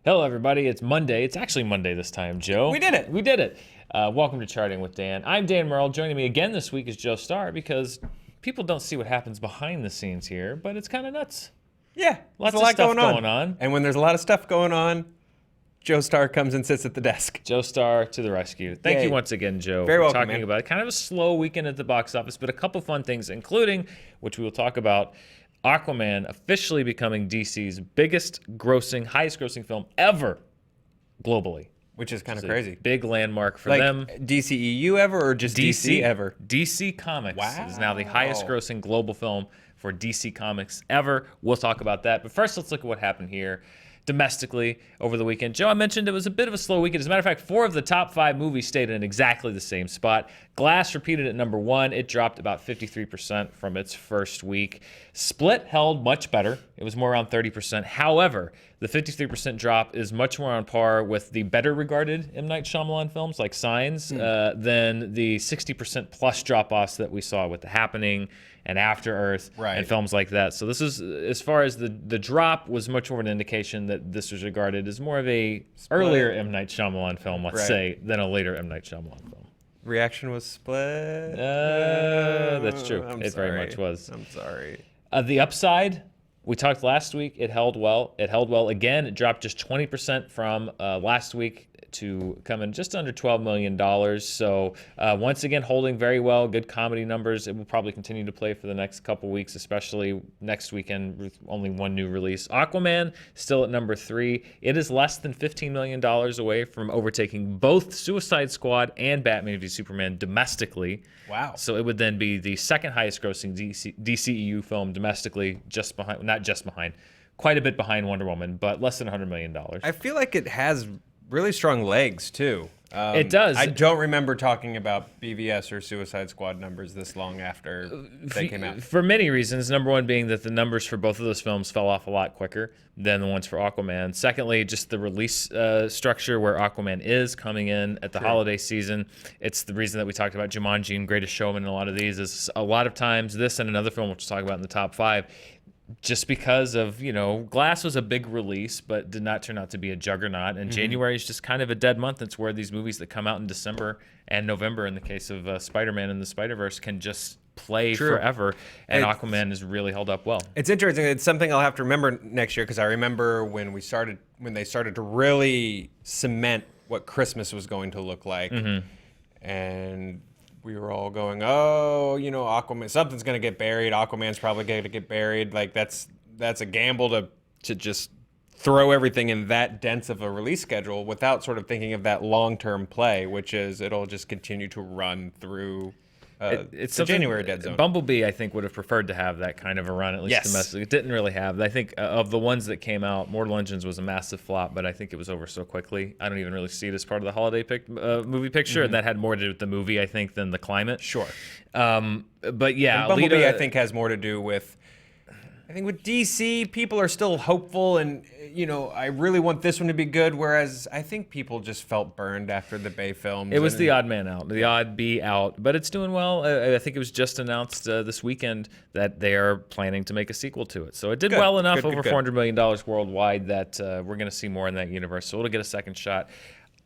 Hello, everybody. It's Monday. It's actually Monday this time, Joe. We did it. We did it. Welcome to Charting with Dan. I'm Dan Murrell. Joining me again this week is Joe Starr because people don't see what happens behind the scenes here, but it's kind of nuts. Yeah, Lots there's of a lot stuff going on. And when there's a lot of stuff going on, Joe Starr comes and sits at the desk. Joe Starr to the rescue. Thank you once again, Joe, Very for welcome, talking man. about it. Kind of a slow weekend at the box office, but a couple fun things, including, which we will talk about, Aquaman officially becoming DC's highest grossing film ever globally. Which is kind of crazy. Big landmark for Like them. DCEU ever or just DC ever? DC Comics is now the Wow. highest grossing global film for DC Comics ever. We'll talk about that. But first, let's look at what happened here domestically over the weekend. Joe, I mentioned it was a bit of a slow weekend. As a matter of fact, 4 of the top 5 movies stayed in exactly the same spot. Glass repeated at number 1. It dropped about 53% from its first week. Split held much better. It was more around 30%. However, the 53% drop is much more on par with the better regarded M. Night Shyamalan films like Signs than the 60% plus drop-offs that we saw with The Happening and After Earth and films like that. So this is, as far as the drop was much more of an indication that this was regarded as more of a earlier M. Night Shyamalan film, let's say, than a later M. Night Shyamalan film. Reaction was split. That's true. It very much was. I'm sorry. The upside, we talked last week. It held well. It held well again. It dropped just 20% from last week to come in just under $12 million. So once again, holding very well. Good comedy numbers. It will probably continue to play for the next couple weeks, especially next weekend with only one new release. Aquaman still at number 3. It is less than $15 million away from overtaking both Suicide Squad and Batman v Superman domestically. Wow. So it would then be the second highest grossing DCEU film domestically, quite a bit behind Wonder Woman, but less than $100 million. I feel like it has really strong legs, too. It does. I don't remember talking about BVS or Suicide Squad numbers this long after they came out. For many reasons. Number one being that the numbers for both of those films fell off a lot quicker than the ones for Aquaman. Secondly, just the release structure where Aquaman is coming in at the holiday season. It's the reason that we talked about Jumanji and Greatest Showman and a lot of these is a lot of times this and another film, which we'll talk about in the top 5, just because of, Glass was a big release, but did not turn out to be a juggernaut. And January is just kind of a dead month. It's where these movies that come out in December and November, in the case of Spider-Man and the Spider-Verse, can just play forever. And Aquaman has really held up well. It's interesting. It's something I'll have to remember next year because I remember when they started to really cement what Christmas was going to look like. And we were all going, Aquaman, something's going to get buried. Aquaman's probably going to get buried. Like, that's a gamble to just throw everything in that dense of a release schedule without sort of thinking of that long-term play, which is it'll just continue to run through it's the January dead zone. Bumblebee, I think, would have preferred to have that kind of a run, at least domestically. It didn't really have. I think of the ones that came out, Mortal Engines was a massive flop, but I think it was over so quickly. I don't even really see it as part of the holiday movie picture, and that had more to do with the movie, I think, than the climate. Sure. But yeah, and Bumblebee, I think, has more to do with. I think with DC, people are still hopeful, and I really want this one to be good. Whereas I think people just felt burned after the Bay films. It was the odd man out, the odd bee out, but it's doing well. I think it was just announced this weekend that they are planning to make a sequel to it. So it did well enough, over $400 million worldwide, that we're going to see more in that universe. So it'll get a second shot.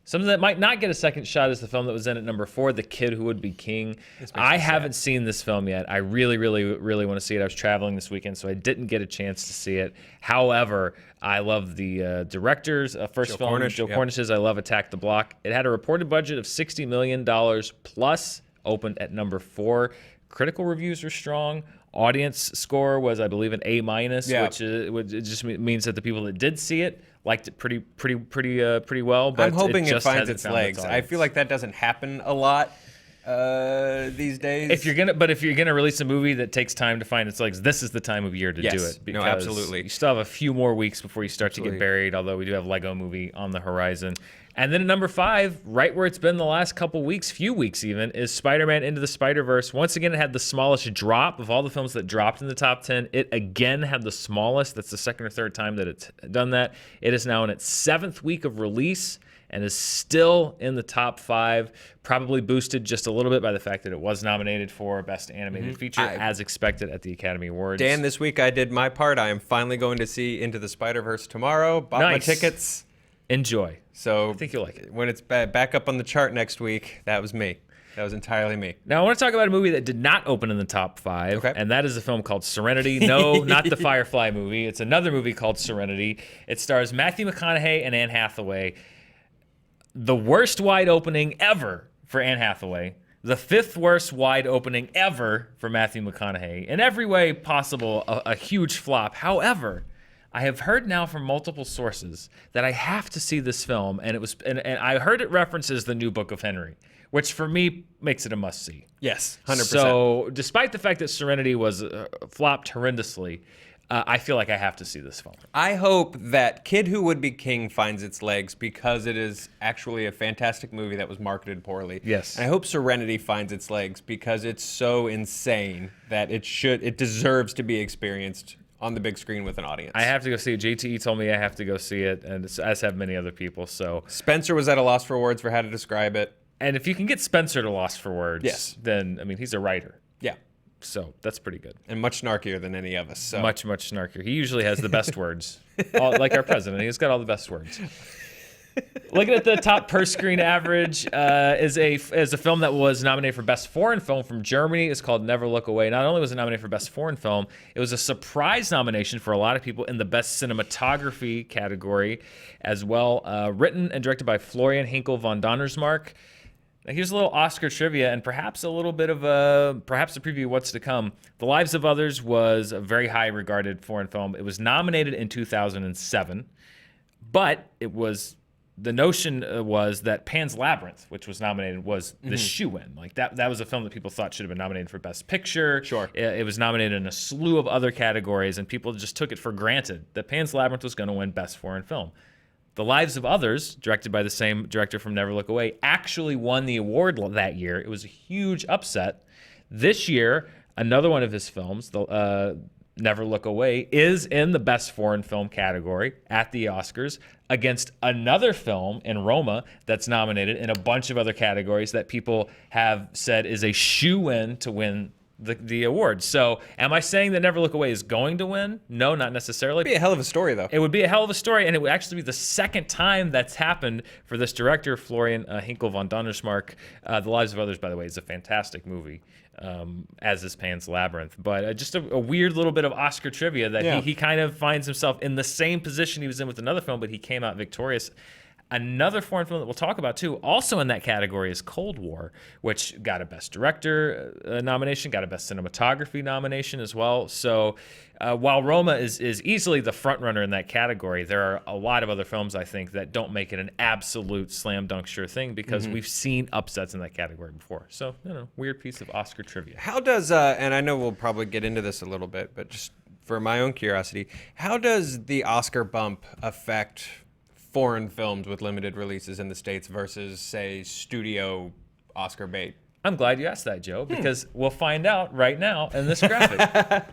Something that might not get a second shot is the film that was in at number 4, The Kid Who Would Be King. I haven't seen this film yet. I really, really, really want to see it. I was traveling this weekend, so I didn't get a chance to see it. However, I love the director's first film, Joe Cornish's I Love Attack the Block. It had a reported budget of $60 million plus, opened at number 4. Critical reviews are strong. Audience score was, I believe, an A-, which it just means that the people that did see it liked it pretty well. But I'm hoping it finds its legs. I feel like that doesn't happen a lot these days. If you're gonna release a movie that takes time to find its legs, this is the time of year to do it. Because absolutely. You still have a few more weeks before you start to get buried. Although we do have Lego Movie on the horizon. And then at number 5, right where it's been the last few weeks even, is Spider-Man Into the Spider-Verse. Once again, it had the smallest drop of all the films that dropped in the top 10. It again had the smallest. That's the second or third time that it's done that. It is now in its 7th week of release and is still in the top 5, probably boosted just a little bit by the fact that it was nominated for Best Animated Feature, as expected at the Academy Awards. Dan, this week I did my part. I am finally going to see Into the Spider-Verse tomorrow. Bought my tickets. Enjoy. So I think you'll like it. When it's back up on the chart next week, that was me. That was entirely me. Now, I want to talk about a movie that did not open in the top 5, okay. and that is a film called Serenity. No, not the Firefly movie. It's another movie called Serenity. It stars Matthew McConaughey and Anne Hathaway. The worst wide opening ever for Anne Hathaway. The 5th worst wide opening ever for Matthew McConaughey. In every way possible, a huge flop. However, I have heard now from multiple sources that I have to see this film, and I heard it references the new Book of Henry, which for me makes it a must-see. Yes, 100%. So, despite the fact that Serenity was flopped horrendously, I feel like I have to see this film. I hope that Kid Who Would Be King finds its legs because it is actually a fantastic movie that was marketed poorly. Yes. And I hope Serenity finds its legs because it's so insane that it deserves to be experienced on the big screen with an audience. I have to go see it. JTE told me I have to go see it, and as have many other people. So Spencer was at a loss for words for how to describe it. And if you can get Spencer to loss for words, yes, then, I mean, he's a writer. Yeah. So that's pretty good. And much snarkier than any of us. So. Much snarkier. He usually has the best words. Like our president. He's got all the best words. Looking at the top per screen average is a film that was nominated for Best Foreign Film from Germany. It's called Never Look Away. Not only was it nominated for Best Foreign Film, it was a surprise nomination for a lot of people in the Best Cinematography category as well. Written and directed by Florian Hinkel von Donnersmarck. Now here's a little Oscar trivia and perhaps a little bit of a preview of what's to come. The Lives of Others was a very high regarded foreign film. It was nominated in 2007, but the notion was that Pan's Labyrinth, which was nominated, was the shoo-in. Like that was a film that people thought should have been nominated for Best Picture. Sure. It was nominated in a slew of other categories, and people just took it for granted that Pan's Labyrinth was going to win Best Foreign Film. The Lives of Others, directed by the same director from Never Look Away, actually won the award that year. It was a huge upset. This year, another one of his films, Never Look Away, is in the Best Foreign Film category at the Oscars against another film in Roma that's nominated in a bunch of other categories that people have said is a shoo-in to win the award. So am I saying that Never Look Away is going to win? No, not necessarily. It'd be a hell of a story, though. It would be a hell of a story, and it would actually be the second time that's happened for this director, Florian Hinkel von Donnersmarck. The Lives of Others, by the way, is a fantastic movie, as is Pan's Labyrinth. But just a weird little bit of Oscar trivia that he kind of finds himself in the same position he was in with another film, but he came out victorious. Another foreign film that we'll talk about, too, also in that category is Cold War, which got a Best Director nomination, got a Best Cinematography nomination as well. So while Roma is easily the front-runner in that category, there are a lot of other films, I think, that don't make it an absolute slam-dunk sure thing because we've seen upsets in that category before. So, weird piece of Oscar trivia. How does, and I know we'll probably get into this a little bit, but just for my own curiosity, how does the Oscar bump affect foreign films with limited releases in the States versus, say, studio Oscar bait? I'm glad you asked that, Joe, because we'll find out right now in this graphic.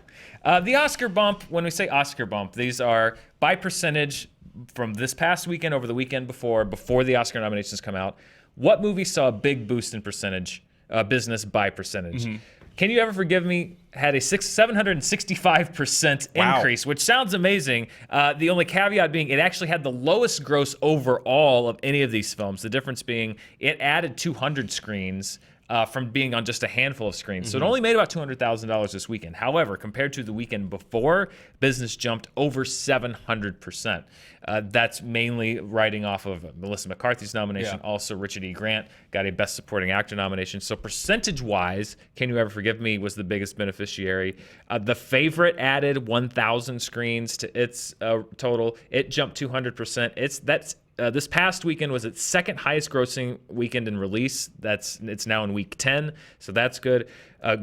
The Oscar bump, when we say Oscar bump, these are by percentage from this past weekend over the weekend before the Oscar nominations come out. What movie saw a big boost in percentage, business by percentage? Can You Ever Forgive Me had a 765% increase, which sounds amazing. The only caveat being it actually had the lowest gross overall of any of these films. The difference being it added 200 screens from being on just a handful of screens. So it only made about $200,000 this weekend. However, compared to the weekend before, business jumped over 700%. That's mainly riding off of Melissa McCarthy's nomination. Also, Richard E. Grant got a Best Supporting Actor nomination. So percentage-wise, Can You Ever Forgive Me was the biggest beneficiary. The Favorite added 1,000 screens to its total. It jumped 200%. This past weekend was its second highest grossing weekend in release. It's now in week 10, so that's good.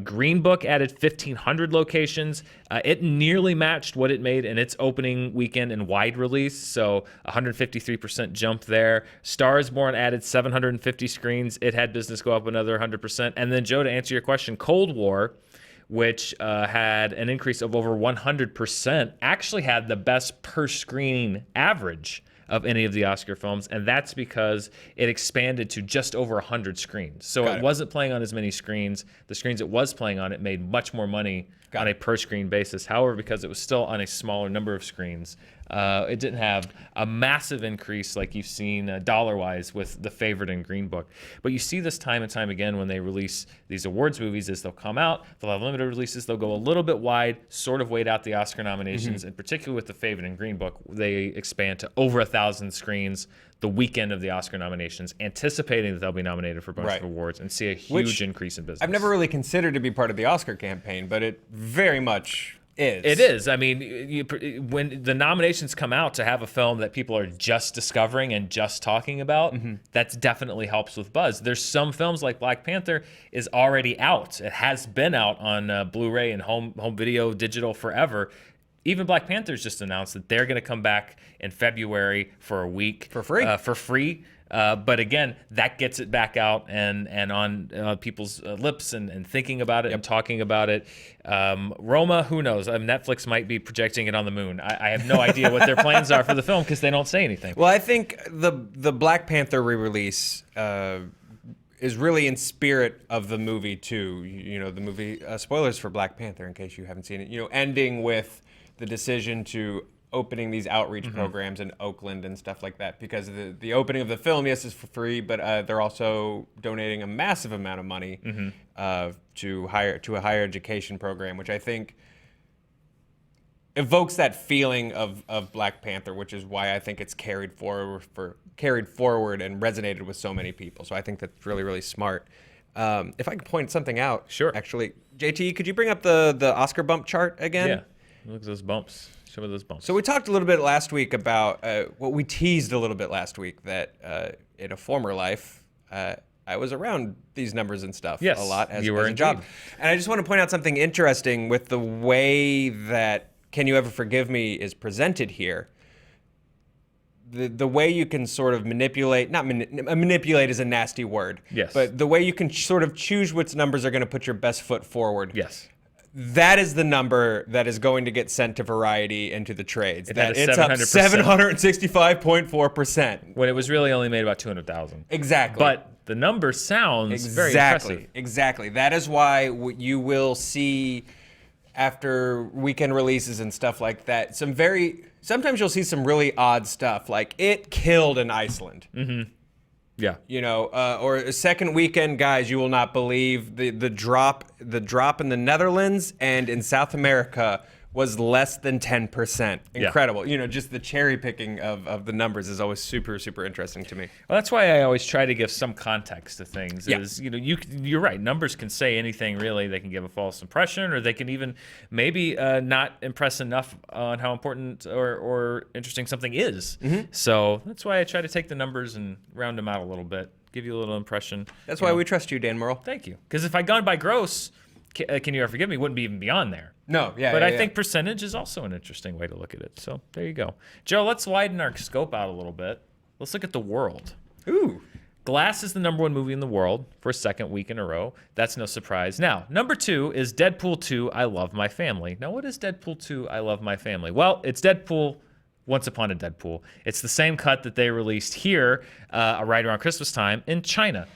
Green Book added 1,500 locations. It nearly matched what it made in its opening weekend in wide release, so 153% jump there. Stars Born added 750 screens. It had business go up another 100%. And then, Joe, to answer your question, Cold War, which had an increase of over 100%, actually had the best per screen average of any of the Oscar films, and that's because it expanded to just over 100 screens. So it wasn't playing on as many screens. The screens it was playing on, it made much more money on a per screen basis. However, because it was still on a smaller number of screens, it didn't have a massive increase like you've seen dollar-wise with The Favorite and Green Book. But you see this time and time again when they release these awards movies is they'll come out, they'll have limited releases, they'll go a little bit wide, sort of wait out the Oscar nominations, and particularly with The Favorite and Green Book, they expand to over 1,000 screens the weekend of the Oscar nominations, anticipating that they'll be nominated for a bunch of awards and see a huge increase in business. I've never really considered to be part of the Oscar campaign, but it very much is. It is. I mean, when the nominations come out to have a film that people are just discovering and just talking about, that definitely helps with buzz. There's some films like Black Panther is already out. It has been out on Blu-ray and home video, digital forever. Even Black Panther's just announced that they're going to come back in February for a week. For free. For free. But again, that gets it back out and on people's lips and thinking about it and talking about it. Roma, who knows? Netflix might be projecting it on the moon. I have no idea what their plans are for the film because they don't say anything. Well, I think the Black Panther re-release is really in spirit of the movie too. You know, the movie, spoilers for Black Panther in case you haven't seen it, you know, ending with the decision to opening these outreach programs in Oakland and stuff like that, because the opening of the film, yes, is for free, but they're also donating a massive amount of money to a higher education program, which I think evokes that feeling of Black Panther, which is why I think it's carried forward and resonated with so many people. So I think that's really, really smart. If I could point something out, sure. Actually, JT, could you bring up the Oscar bump chart again? Yeah. Look at those bumps. Show me those bumps. So we talked a little bit last week about what we teased a little bit last week, that in a former life, I was around these numbers and stuff a lot as a job. And I just want to point out something interesting with the way that Can You Ever Forgive Me is presented here. The way you can sort of manipulate, manipulate is a nasty word. Yes. But the way you can sort of choose which numbers are going to put your best foot forward. Yes. That is the number that is going to get sent to Variety and to the trades. It's up 765.4%. When it was really only made about 200,000. Exactly. But the number sounds very impressive. Exactly. That is why you will see after weekend releases and stuff like that, sometimes you'll see some really odd stuff, like it killed in Iceland. Yeah. You know, or a second weekend, guys, you will not believe the drop in the Netherlands and in South America was less than 10%. Incredible. Yeah. You know, just the cherry picking of the numbers is always super, super interesting to me. Well, that's why I always try to give some context to things. Yeah. Is, you know, you're right. Numbers can say anything really. They can give a false impression, or they can even maybe not impress enough on how important or interesting something is. So that's why I try to take the numbers and round them out a little bit, give you a little impression. That's why we trust you, Dan Murrell. Thank you. Because if I'd gone by gross, Can You Ever Forgive Me wouldn't be even beyond there. No, yeah. But I think percentage is also an interesting way to look at it. So there you go. Joe, let's widen our scope out a little bit. Let's look at the world. Ooh. Glass is the #1 movie in the world for a second week in a row. That's no surprise. Now, #2 is Deadpool 2, I Love My Family. Now, what is Deadpool 2, I Love My Family? Well, it's Deadpool Once Upon a Deadpool. It's the same cut that they released here right around Christmas time in China.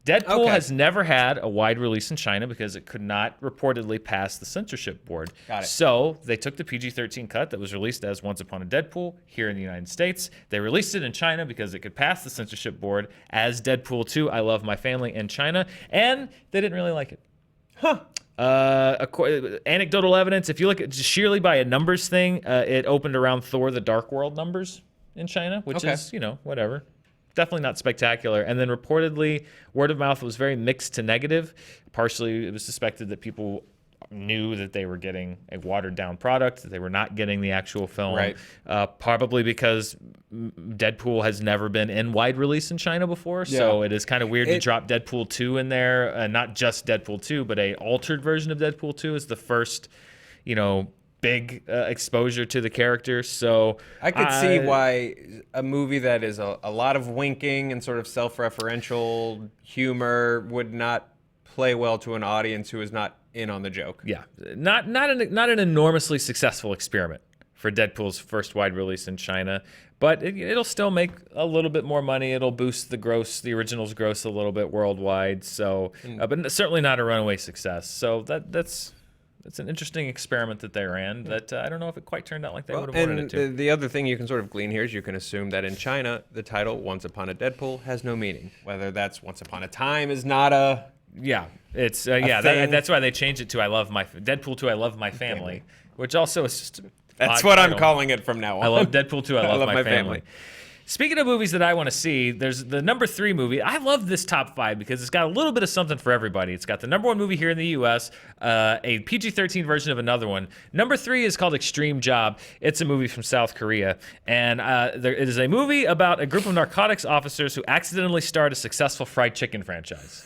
Deadpool has never had a wide release in China because it could not reportedly pass the censorship board. Got it. So they took the PG-13 cut that was released as Once Upon a Deadpool here in the United States. They released it in China because it could pass the censorship board as Deadpool 2, I Love My Family in China, and they didn't really like it. Anecdotal evidence, if you look at just sheerly by a numbers thing, it opened around Thor the Dark World numbers in China, which is, you know, whatever. Definitely not spectacular. And then reportedly, word of mouth was very mixed to negative. Partially, it was suspected that people knew that they were getting a watered-down product, that they were not getting the actual film. Right. Probably because Deadpool has never been in wide release in China before, so it is kind of weird to drop Deadpool 2 in there. Not just Deadpool 2, but a altered version of Deadpool 2 is the first, you know, big exposure to the character. So I could see why a movie that is a lot of winking and sort of self-referential humor would not play well to an audience who is not in on the joke. Yeah, not an enormously successful experiment for Deadpool's first wide release in China, but it'll still make a little bit more money. It'll boost the original's gross a little bit worldwide. So, but certainly not a runaway success. So that's it's an interesting experiment that they ran that I don't know if it quite turned out like they would have wanted it to. And the other thing you can sort of glean here is you can assume that in China, the title Once Upon a Deadpool has no meaning. Whether that's Once Upon a Time is not a... Yeah, it's that's why they changed it to Deadpool to I Love My Family, which also is just that's what I'm calling it from now on. I love Deadpool to I love my family. Speaking of movies that I want to see, there's the number 3 movie. I love this top 5 because it's got a little bit of something for everybody. It's got the number 1 movie here in the U.S., a PG-13 version of another one. Number 3 is called Extreme Job. It's a movie from South Korea, and it is a movie about a group of narcotics officers who accidentally start a successful fried chicken franchise.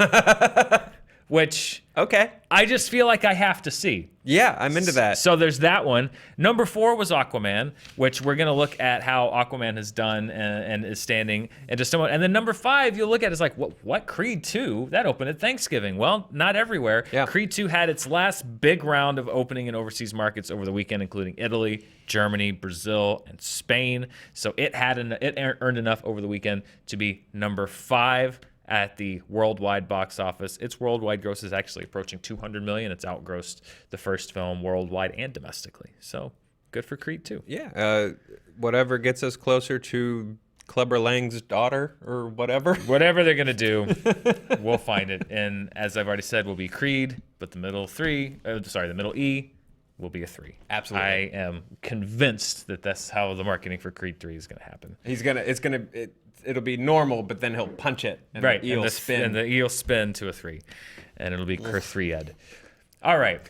Which I just feel like I have to see. Yeah, I'm into that. So there's that one. Number 4 was Aquaman, which we're going to look at how Aquaman has done and is standing. And then number 5, you'll look at is like, what? Creed 2? That opened at Thanksgiving. Well, not everywhere. Yeah. Creed 2 had its last big round of opening in overseas markets over the weekend, including Italy, Germany, Brazil, and Spain. So it earned enough over the weekend to be number 5 at the worldwide box office. Its worldwide gross is actually approaching $200 million. It's outgrossed the first film worldwide and domestically. So good for Creed 2. Yeah. Whatever gets us closer to Clubber Lang's daughter or whatever. Whatever they're going to do, we'll find it. And as I've already said, will be Creed, but the middle E will be a 3. Absolutely. I am convinced that that's how the marketing for Creed 3 is going to happen. It'll be normal, but then he'll punch it, and right, the eel spin. And the eel spin to a 3, and it'll be Ker-3-ed. All right,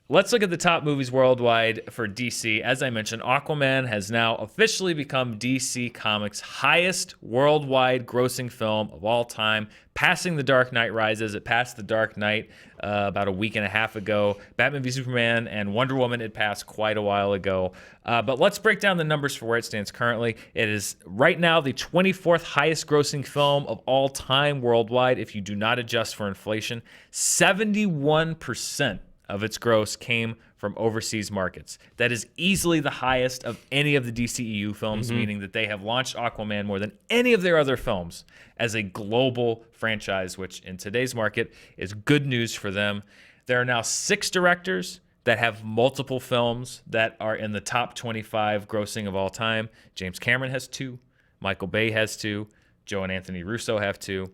let's look at the top movies worldwide for DC. As I mentioned, Aquaman has now officially become DC Comics' highest worldwide grossing film of all time, passing The Dark Knight Rises. It passed The Dark Knight about a week and a half ago. Batman v Superman and Wonder Woman it passed quite a while ago. But let's break down the numbers for where it stands currently. It is right now the 24th highest grossing film of all time worldwide if you do not adjust for inflation. 71% of its gross came from overseas markets. That is easily the highest of any of the DCEU films, meaning that they have launched Aquaman more than any of their other films as a global franchise, which in today's market is good news for them. There are now 6 directors that have multiple films that are in the top 25 grossing of all time. James Cameron has 2. Michael Bay has 2. Joe and Anthony Russo have 2.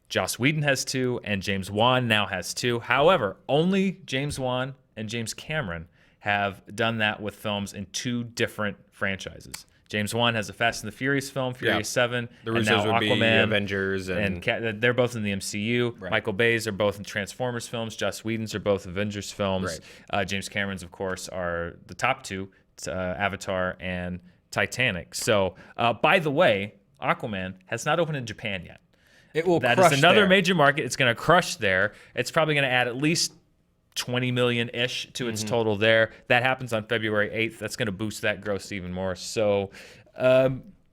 Joss Whedon has 2, and James Wan now has 2. However, only James Wan and James Cameron have done that with films in 2 different franchises. James Wan has a Fast and the Furious film, Furious 7, the and now Russos would be Avengers, and they're both in the MCU. Right. Michael Bay's are both in Transformers films. Joss Whedon's are both Avengers films. Right. James Cameron's, of course, are the top 2, Avatar and Titanic. So, by the way, Aquaman has not opened in Japan yet. It will crush That is another there. major market. It's going to crush there. It's probably going to add at least 20 million-ish to its total there. That happens on February 8th. That's going to boost that gross even more. So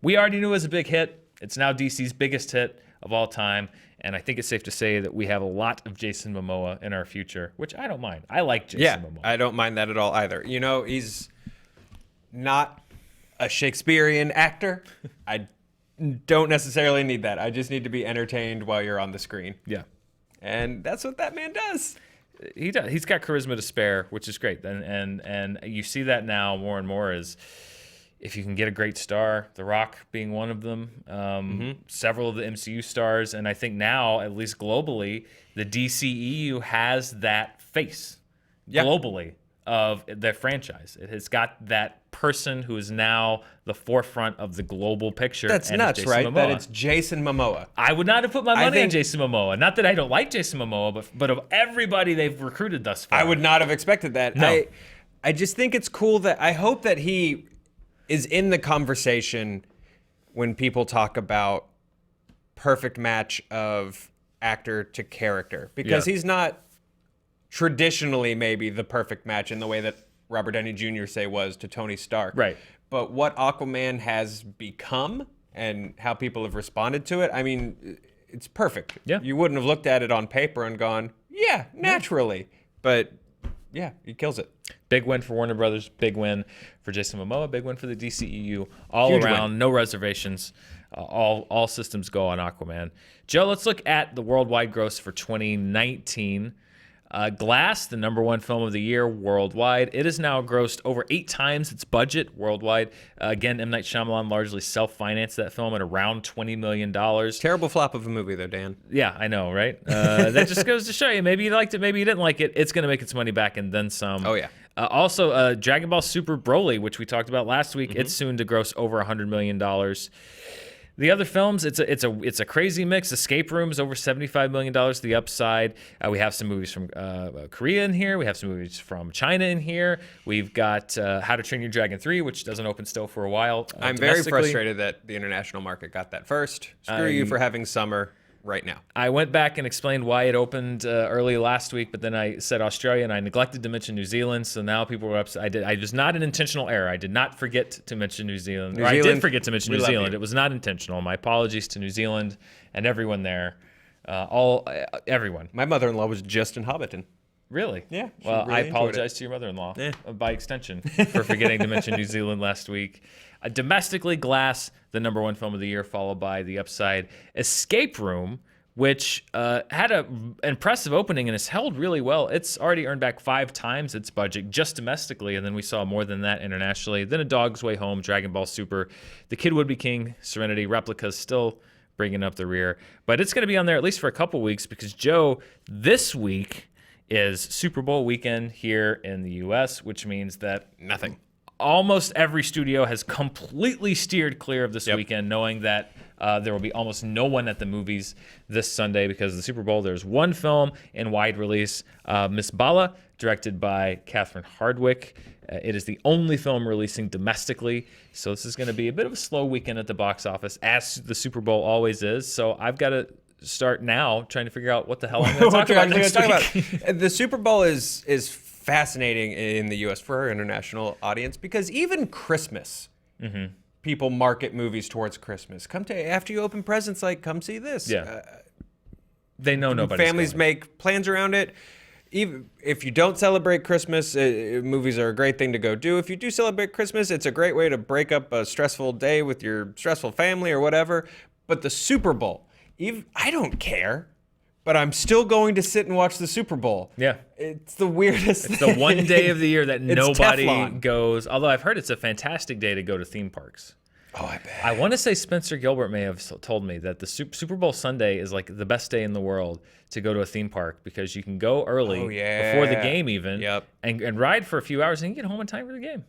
we already knew it was a big hit. It's now DC's biggest hit of all time. And I think it's safe to say that we have a lot of Jason Momoa in our future, which I don't mind. I like Jason Momoa. I don't mind that at all either. You know, he's not a Shakespearean actor. I don't necessarily need that. I just need to be entertained while you're on the screen. Yeah. And that's what that man does. He does. He's got charisma to spare, which is great. And you see that now more and more is if you can get a great star, The Rock being one of them, several of the MCU stars, and I think now, at least globally, the DCEU has that face globally of their franchise. It has got that person who is now the forefront of the global picture. That's nuts, right? Momoa. That it's Jason Momoa. I would not have put my money on Jason Momoa. Not that I don't like Jason Momoa, but of everybody they've recruited thus far. I would not have expected that. No. I just think it's cool that I hope that he is in the conversation when people talk about perfect match of actor to character. Because he's not traditionally maybe the perfect match in the way that Robert Downey Jr. was to Tony Stark. Right. But what Aquaman has become and how people have responded to it, I mean, it's perfect. Yeah. You wouldn't have looked at it on paper and gone, yeah, naturally. But yeah, he kills it. Big win for Warner Brothers. Big win for Jason Momoa. Big win for the DCEU. All Huge around, win. no reservations. All systems go on Aquaman. Joe, let's look at the worldwide gross for 2019. Glass, the #1 film of the year worldwide. It has now grossed over 8 times its budget worldwide. Again, M. Night Shyamalan largely self-financed that film at around $20 million. Terrible flop of a movie, though, Dan. Yeah, I know, right? That just goes to show you. Maybe you liked it, maybe you didn't like it. It's going to make its money back and then some. Oh, yeah. Also, Dragon Ball Super Broly, which we talked about last week, it's soon to gross over $100 million. The other films, it's a crazy mix. Escape Rooms, over $75 million to the upside. We have some movies from Korea in here. We have some movies from China in here. We've got How to Train Your Dragon 3, which doesn't open still for a while. I'm very frustrated that the international market got that first. Screw you for having summer right now. I went back and explained why it opened early last week, but then I said Australia, and I neglected to mention New Zealand, so now people were upset. I was not an intentional error. I did not forget to mention New Zealand. I did forget to mention New Zealand. It was not intentional. My apologies to New Zealand and everyone there. Everyone. My mother-in-law was just in Hobbiton. Really? Yeah. Well, really I apologize to your mother-in-law by extension for forgetting to mention New Zealand last week. Domestically, Glass, the #1 film of the year, followed by the upside Escape Room, which had an impressive opening and has held really well. It's already earned back 5 times its budget just domestically, and then we saw more than that internationally. Then A Dog's Way Home, Dragon Ball Super, The Kid Would Be King, Serenity, Replicas still bringing up the rear. But it's going to be on there at least for a couple weeks because, Joe, this week is Super Bowl weekend here in the U.S., which means that nothing. Almost every studio has completely steered clear of this weekend, knowing that there will be almost no one at the movies this Sunday because of the Super Bowl. There's one film in wide release, Miss Bala, directed by Catherine Hardwicke. It is the only film releasing domestically, so this is going to be a bit of a slow weekend at the box office, as the Super Bowl always is. So I've got to start now trying to figure out what the hell I'm going to talk about next week. The Super Bowl is fascinating in the U.S. for our international audience because even Christmas, people market movies towards Christmas. After you open presents, like come see this. Yeah, they know nobody's families going. Make plans around it. Even if you don't celebrate Christmas, movies are a great thing to go do. If you do celebrate Christmas, it's a great way to break up a stressful day with your stressful family or whatever. But the Super Bowl, I don't care. But I'm still going to sit and watch the Super Bowl. Yeah. It's the weirdest It's the one day of the year that nobody Teflon. goes. Although I've heard it's a fantastic day to go to theme parks. Oh, I bet. I want to say Spencer Gilbert may have told me that the Super Bowl Sunday is like the best day in the world to go to a theme park because you can go early before the game even and ride for a few hours and you get home in time for the game.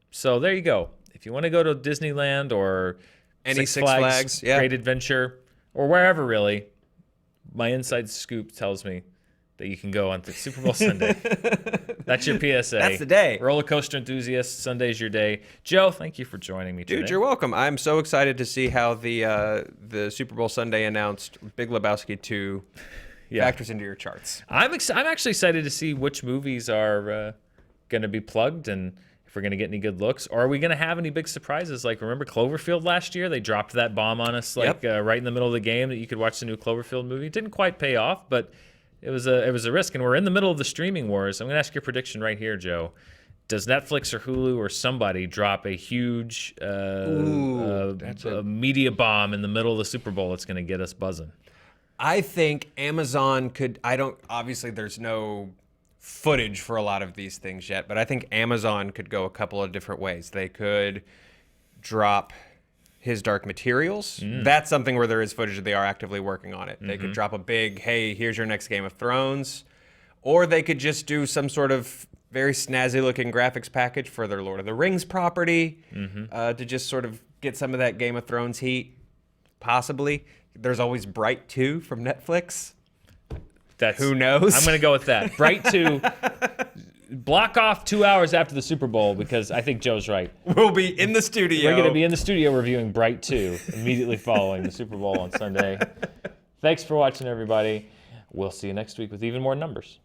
So there you go. If you want to go to Disneyland or any Six Flags Great Adventure, or wherever really, my inside scoop tells me that you can go on to Super Bowl Sunday. That's your PSA. That's the day. Roller coaster enthusiasts, Sunday's your day. Joe, thank you for joining me today. Dude, you're welcome. I'm so excited to see how the Super Bowl Sunday announced Big Lebowski 2 factors into your charts. I'm actually excited to see which movies are going to be plugged and if we're going to get any good looks. Or are we going to have any big surprises? Like, remember Cloverfield last year? They dropped that bomb on us right in the middle of the game that you could watch the new Cloverfield movie. It didn't quite pay off, but it was a risk. And we're in the middle of the streaming wars. I'm going to ask your prediction right here, Joe. Does Netflix or Hulu or somebody drop a huge media bomb in the middle of the Super Bowl that's going to get us buzzing? I think Amazon could. Obviously, there's no footage for a lot of these things yet, but I think Amazon could go a couple of different ways. They could drop His Dark Materials. That's something where there is footage. They are actively working on it. They could drop a big, hey, here's your next Game of Thrones. Or they could just do some sort of very snazzy looking graphics package for their Lord of the Rings property to just sort of get some of that Game of Thrones heat. Possibly. There's always Bright 2 from Netflix. Who knows? I'm going to go with that. Bright 2. Block off 2 hours after the Super Bowl because I think Joe's right. We'll be in the studio. We're going to be in the studio reviewing Bright 2 immediately following the Super Bowl on Sunday. Thanks for watching, everybody. We'll see you next week with even more numbers.